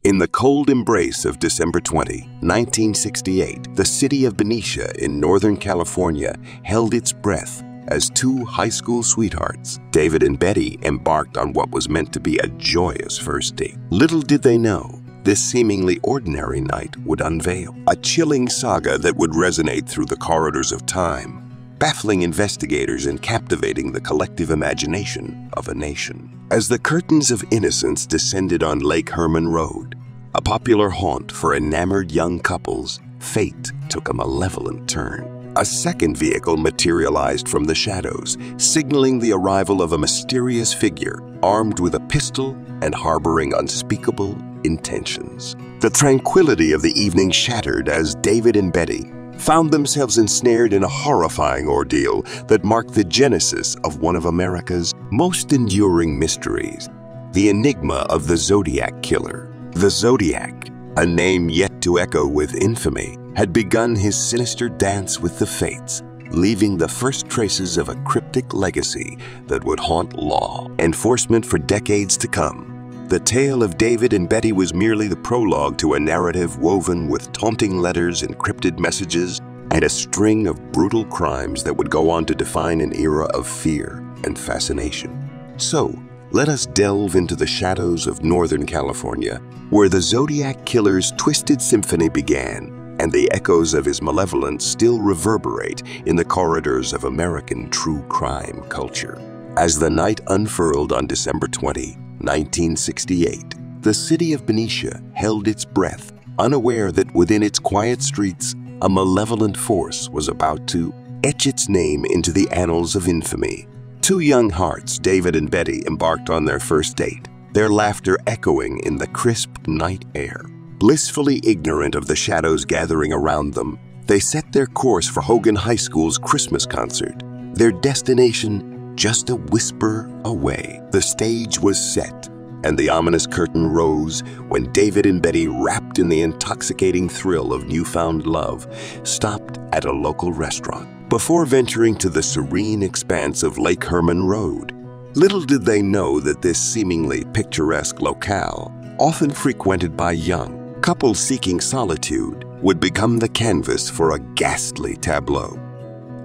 In the cold embrace of December 20, 1968, the city of Benicia in Northern California held its breath as two high school sweethearts, David and Betty, embarked on what was meant to be a joyous first date. Little did they know, this seemingly ordinary night would unveil a chilling saga that would resonate through the corridors of time, baffling investigators and captivating the collective imagination of a nation. As the curtains of innocence descended on Lake Herman Road, a popular haunt for enamored young couples, fate took a malevolent turn. A second vehicle materialized from the shadows, signaling the arrival of a mysterious figure armed with a pistol and harboring unspeakable intentions. The tranquility of the evening shattered as David and Betty found themselves ensnared in a horrifying ordeal that marked the genesis of one of America's most enduring mysteries, the enigma of the Zodiac Killer. The Zodiac, a name yet to echo with infamy, had begun his sinister dance with the fates, leaving the first traces of a cryptic legacy that would haunt law enforcement for decades to come. The tale of David and Betty was merely the prologue to a narrative woven with taunting letters, encrypted messages, and a string of brutal crimes that would go on to define an era of fear and fascination. So, let us delve into the shadows of Northern California, where the Zodiac Killer's twisted symphony began, and the echoes of his malevolence still reverberate in the corridors of American true crime culture. As the night unfurled on December 20, 1968, the city of Benicia held its breath, unaware that within its quiet streets, a malevolent force was about to etch its name into the annals of infamy. Two young hearts, David and Betty, embarked on their first date, their laughter echoing in the crisp night air. Blissfully ignorant of the shadows gathering around them, they set their course for Hogan High School's Christmas concert, their destination just a whisper away. The stage was set, and the ominous curtain rose when David and Betty, wrapped in the intoxicating thrill of newfound love, stopped at a local restaurant before venturing to the serene expanse of Lake Herman Road. Little did they know that this seemingly picturesque locale, often frequented by young couples seeking solitude, would become the canvas for a ghastly tableau.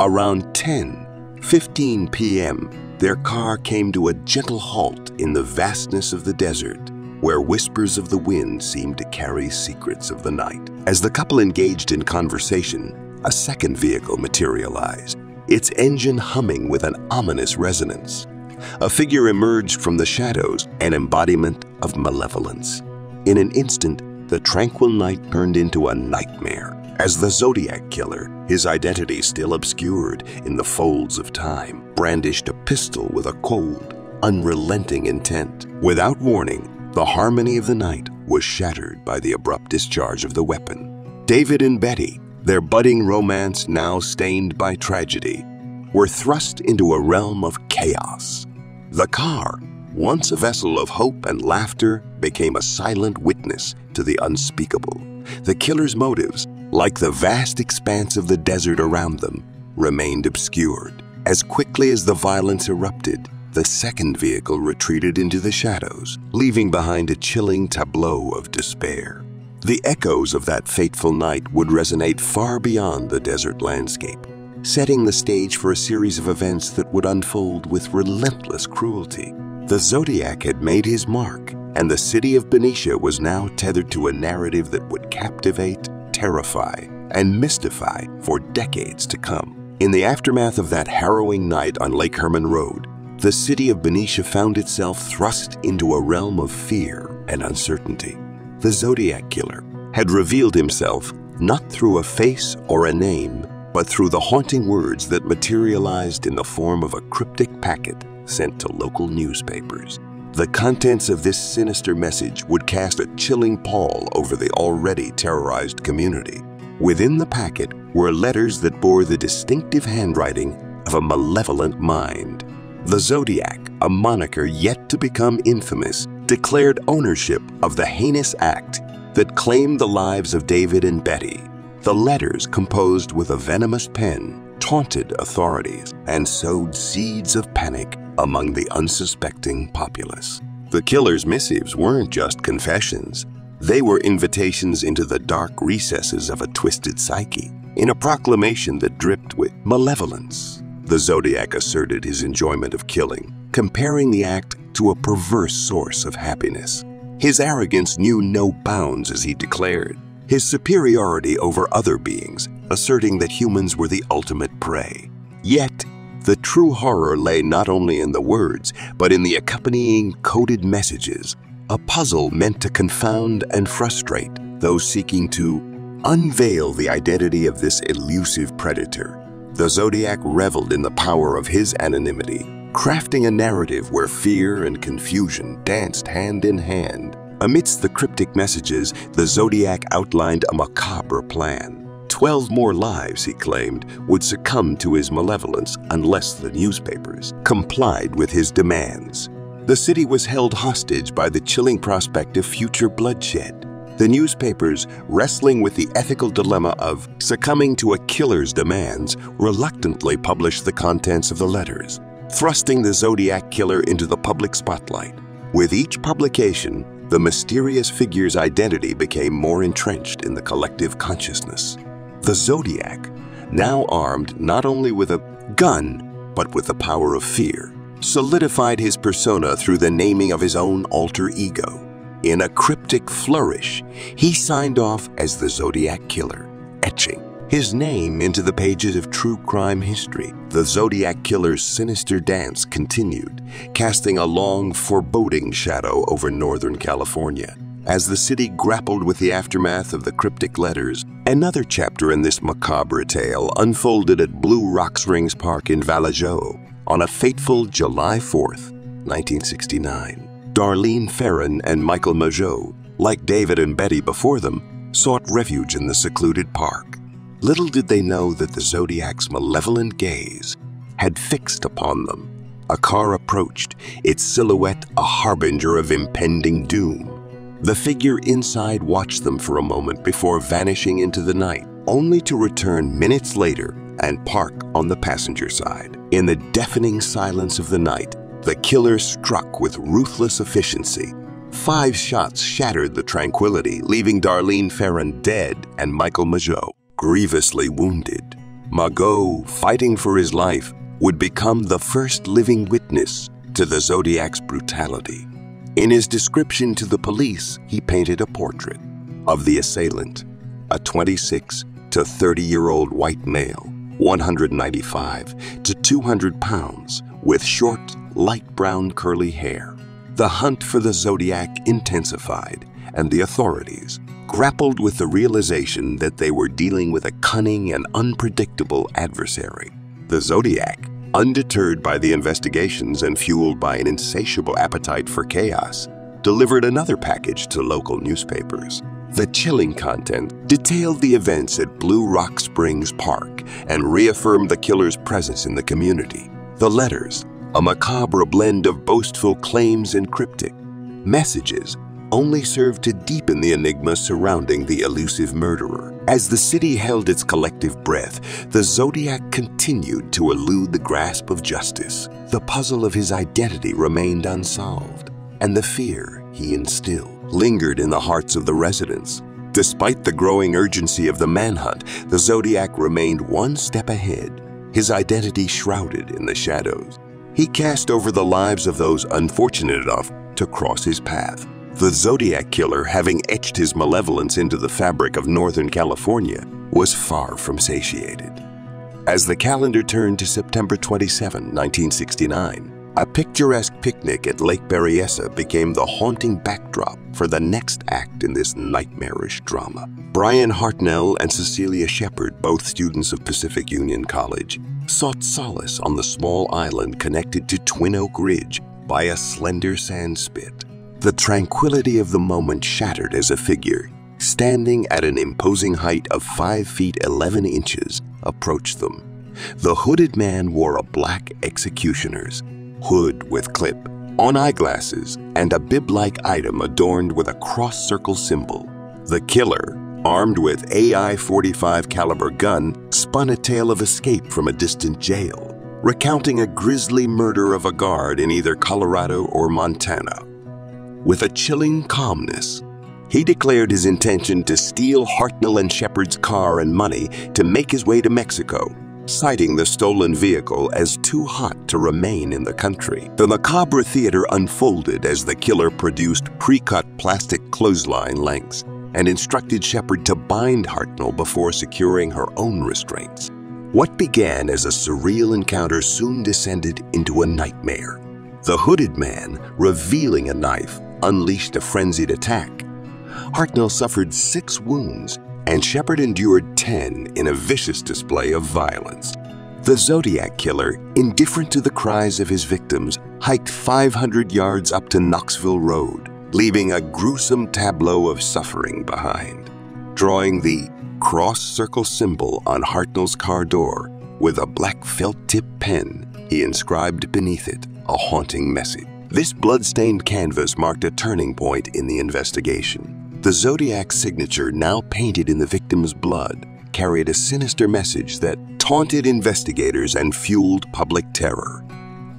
Around 10:15 p.m., their car came to a gentle halt in the vastness of the desert, where whispers of the wind seemed to carry secrets of the night. As the couple engaged in conversation, a second vehicle materialized, its engine humming with an ominous resonance. A figure emerged from the shadows, an embodiment of malevolence. In an instant, the tranquil night turned into a nightmare as the Zodiac Killer, his identity still obscured in the folds of time, brandished a pistol with a cold, unrelenting intent. Without warning, the harmony of the night was shattered by the abrupt discharge of the weapon. David and Betty, their budding romance now stained by tragedy, were thrust into a realm of chaos. The car, once a vessel of hope and laughter, became a silent witness to the unspeakable. The killer's motives, like the vast expanse of the desert around them, remained obscured. As quickly as the violence erupted, the second vehicle retreated into the shadows, leaving behind a chilling tableau of despair. The echoes of that fateful night would resonate far beyond the desert landscape, setting the stage for a series of events that would unfold with relentless cruelty. The Zodiac had made his mark, and the city of Benicia was now tethered to a narrative that would captivate, terrify, and mystify for decades to come. In the aftermath of that harrowing night on Lake Herman Road, the city of Benicia found itself thrust into a realm of fear and uncertainty. The Zodiac Killer had revealed himself not through a face or a name, but through the haunting words that materialized in the form of a cryptic packet sent to local newspapers. The contents of this sinister message would cast a chilling pall over the already terrorized community. Within the packet were letters that bore the distinctive handwriting of a malevolent mind. The Zodiac, a moniker yet to become infamous, declared ownership of the heinous act that claimed the lives of David and Betty. The letters, composed with a venomous pen, taunted authorities and sowed seeds of panic among the unsuspecting populace. The killer's missives weren't just confessions. They were invitations into the dark recesses of a twisted psyche, in a proclamation that dripped with malevolence. The Zodiac asserted his enjoyment of killing, comparing the act to a perverse source of happiness. His arrogance knew no bounds as he declared his superiority over other beings, asserting that humans were the ultimate prey. Yet, the true horror lay not only in the words, but in the accompanying coded messages, a puzzle meant to confound and frustrate those seeking to unveil the identity of this elusive predator. The Zodiac reveled in the power of his anonymity, crafting a narrative where fear and confusion danced hand in hand. Amidst the cryptic messages, the Zodiac outlined a macabre plan. 12 more lives, he claimed, would succumb to his malevolence unless the newspapers complied with his demands. The city was held hostage by the chilling prospect of future bloodshed. The newspapers, wrestling with the ethical dilemma of succumbing to a killer's demands, reluctantly published the contents of the letters, thrusting the Zodiac Killer into the public spotlight. With each publication, the mysterious figure's identity became more entrenched in the collective consciousness. The Zodiac, now armed not only with a gun, but with the power of fear, solidified his persona through the naming of his own alter ego. In a cryptic flourish, he signed off as the Zodiac Killer, etching his name into the pages of true crime history. The Zodiac Killer's sinister dance continued, casting a long, foreboding shadow over Northern California. As the city grappled with the aftermath of the cryptic letters, another chapter in this macabre tale unfolded at Blue Rock Springs Park in Vallejo on a fateful July 4th, 1969. Darlene Ferrin and Michael Mageau, like David and Betty before them, sought refuge in the secluded park. Little did they know that the Zodiac's malevolent gaze had fixed upon them. A car approached, its silhouette a harbinger of impending doom. The figure inside watched them for a moment before vanishing into the night, only to return minutes later and park on the passenger side. In the deafening silence of the night, the killer struck with ruthless efficiency. 5 shots shattered the tranquility, leaving Darlene Ferrin dead and Michael Mageau grievously wounded. Mageau, fighting for his life, would become the first living witness to the Zodiac's brutality. In his description to the police, he painted a portrait of the assailant, a 26 to 30-year-old white male, 195 to 200 pounds, with short, light brown curly hair. The hunt for the Zodiac intensified, and the authorities grappled with the realization that they were dealing with a cunning and unpredictable adversary. The Zodiac, undeterred by the investigations and fueled by an insatiable appetite for chaos, delivered another package to local newspapers. The chilling content detailed the events at Blue Rock Springs Park and reaffirmed the killer's presence in the community. The letters, a macabre blend of boastful claims and cryptic messages, only served to deepen the enigma surrounding the elusive murderer. As the city held its collective breath, the Zodiac continued to elude the grasp of justice. The puzzle of his identity remained unsolved, and the fear he instilled lingered in the hearts of the residents. Despite the growing urgency of the manhunt, the Zodiac remained one step ahead, his identity shrouded in the shadows. He cast over the lives of those unfortunate enough to cross his path. The Zodiac Killer, having etched his malevolence into the fabric of Northern California, was far from satiated. As the calendar turned to September 27, 1969, a picturesque picnic at Lake Berryessa became the haunting backdrop for the next act in this nightmarish drama. Brian Hartnell and Cecilia Shepard, both students of Pacific Union College, sought solace on the small island connected to Twin Oak Ridge by a slender sand spit. The tranquility of the moment shattered as a figure, standing at an imposing height of 5 feet 11 inches, approached them. The hooded man wore a black executioner's hood with clip, on eyeglasses, and a bib-like item adorned with a cross-circle symbol. The killer, armed with AI-45 caliber gun, spun a tale of escape from a distant jail, recounting a grisly murder of a guard in either Colorado or Montana. With a chilling calmness, He declared his intention to steal Hartnell and Shepard's car and money to make his way to Mexico, citing the stolen vehicle as too hot to remain in the country. The macabre theater unfolded as the killer produced pre-cut plastic clothesline lengths and instructed Shepard to bind Hartnell before securing her own restraints. What began as a surreal encounter soon descended into a nightmare. The hooded man, revealing a knife, unleashed a frenzied attack. Hartnell suffered 6 wounds, and Shepard endured 10 in a vicious display of violence. The Zodiac Killer, indifferent to the cries of his victims, hiked 500 yards up to Knoxville Road, leaving a gruesome tableau of suffering behind. Drawing the cross-circle symbol on Hartnell's car door with a black felt-tip pen, he inscribed beneath it a haunting message. This blood-stained canvas marked a turning point in the investigation. The Zodiac's signature, now painted in the victim's blood, carried a sinister message that taunted investigators and fueled public terror.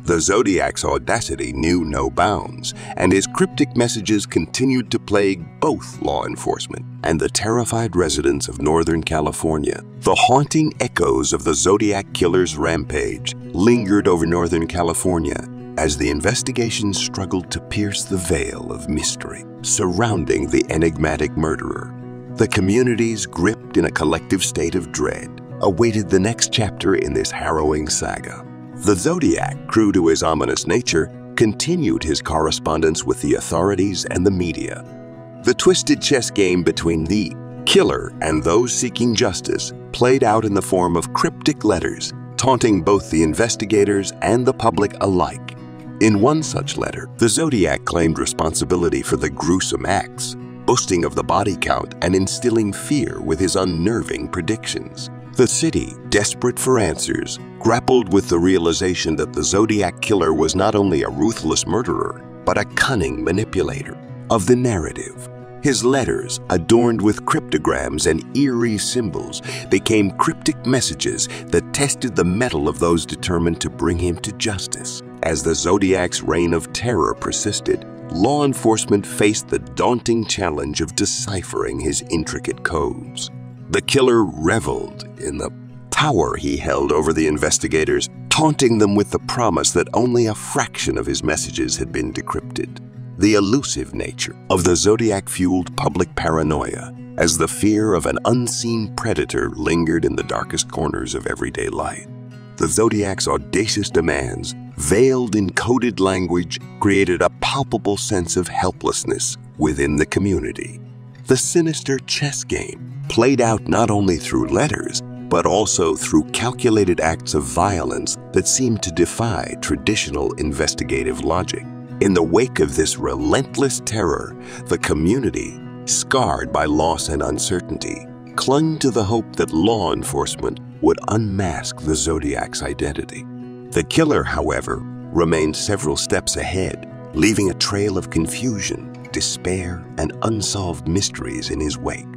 The Zodiac's audacity knew no bounds, and his cryptic messages continued to plague both law enforcement and the terrified residents of Northern California. The haunting echoes of the Zodiac Killer's rampage lingered over Northern California as the investigation struggled to pierce the veil of mystery surrounding the enigmatic murderer. The communities, gripped in a collective state of dread, awaited the next chapter in this harrowing saga. The Zodiac, true to his ominous nature, continued his correspondence with the authorities and the media. The twisted chess game between the killer and those seeking justice played out in the form of cryptic letters, taunting both the investigators and the public alike. In one such letter, the Zodiac claimed responsibility for the gruesome acts, boasting of the body count and instilling fear with his unnerving predictions. The city, desperate for answers, grappled with the realization that the Zodiac Killer was not only a ruthless murderer, but a cunning manipulator of the narrative. His letters, adorned with cryptograms and eerie symbols, became cryptic messages that tested the mettle of those determined to bring him to justice. As the Zodiac's reign of terror persisted, law enforcement faced the daunting challenge of deciphering his intricate codes. The killer reveled in the power he held over the investigators, taunting them with the promise that only a fraction of his messages had been decrypted. The elusive nature of the Zodiac fueled public paranoia as the fear of an unseen predator lingered in the darkest corners of everyday life. The Zodiac's audacious demands, veiled in coded language, created a palpable sense of helplessness within the community. The sinister chess game played out not only through letters, but also through calculated acts of violence that seemed to defy traditional investigative logic. In the wake of this relentless terror, the community, scarred by loss and uncertainty, clung to the hope that law enforcement would unmask the Zodiac's identity. The killer, however, remained several steps ahead, leaving a trail of confusion, despair, and unsolved mysteries in his wake.